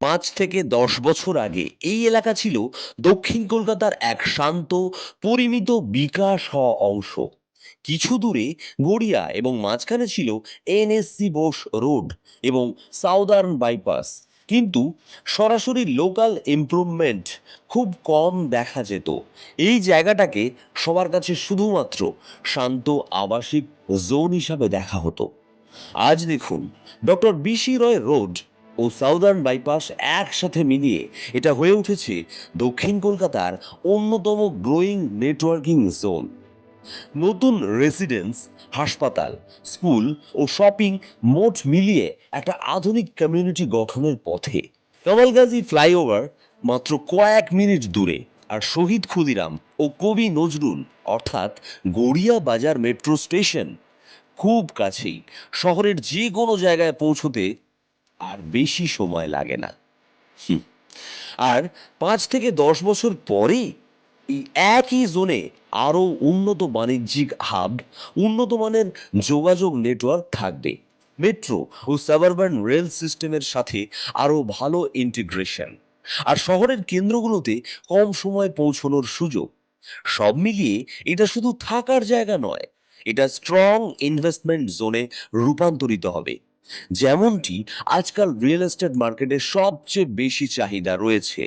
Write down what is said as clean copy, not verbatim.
5 থেকে 10 বছর আগে এই এলাকা ছিল দক্ষিণ কলকাতার এক শান্ত পরিমিত বিকাশ হওয়া অংশ। কিছু দূরে গড়িয়া এবং মাঝখানে ছিল এনএসসি বোস রোড এবং সাউদার্ন বাইপাস। কিন্তু সরাসরি লোকাল ইমপ্রুভমেন্ট খুব কম দেখা যেত। এই জায়গাটাকে সবার কাছে শুধুমাত্র শান্ত আবাসিক জোন হিসাবে দেখা হতো। আজ দেখুন, ডক্টর বিসি রয় রোড ও সাউদার্ন বাইপাস একসাথে মিলিয়ে এটা হয়ে উঠেছে দক্ষিণ কলকাতার অন্যতম গ্রোয়িং নেটওয়ার্কিং জোন। নতুন রেসিডেন্স, হাসপাতাল, স্কুল ও শপিং মোট মিলিয়ে একটা আধুনিক কমিউনিটি গঠনের পথে। কামালগাজী ফ্লাইওভার মাত্র কয়েক মিনিট দূরে, আর শহীদ ক্ষুদিরাম ও কবি নজরুল অর্থাৎ গড়িয়া বাজার মেট্রো স্টেশন খুব কাছেই। শহরের যে কোনো জায়গায় পৌঁছতে আর বেশি সময় লাগে না। হুম। আর 5 থেকে 10 বছর পরেই এই একই জোনে আরো উন্নত বাণিজ্যিক হাব, উন্নত মানের যোগাযোগ নেটওয়ার্ক থাকবে। মেট্রো ও সাবারবান রেল সিস্টেমের সাথে আরো ভালো ইন্টিগ্রেশন, আর শহরের কেন্দ্রগুলোতে কম সময় পৌঁছানোর সুযোগ। সব মিলিয়ে এটা শুধু থাকার জায়গা নয়, এটা স্ট্রং ইনভেস্টমেন্ট জোনে রূপান্তরিত হবে। যেমনটি আজকাল রিয়েল এস্টেট মার্কেটে সবচেয়ে বেশি চাহিদা রয়েছে।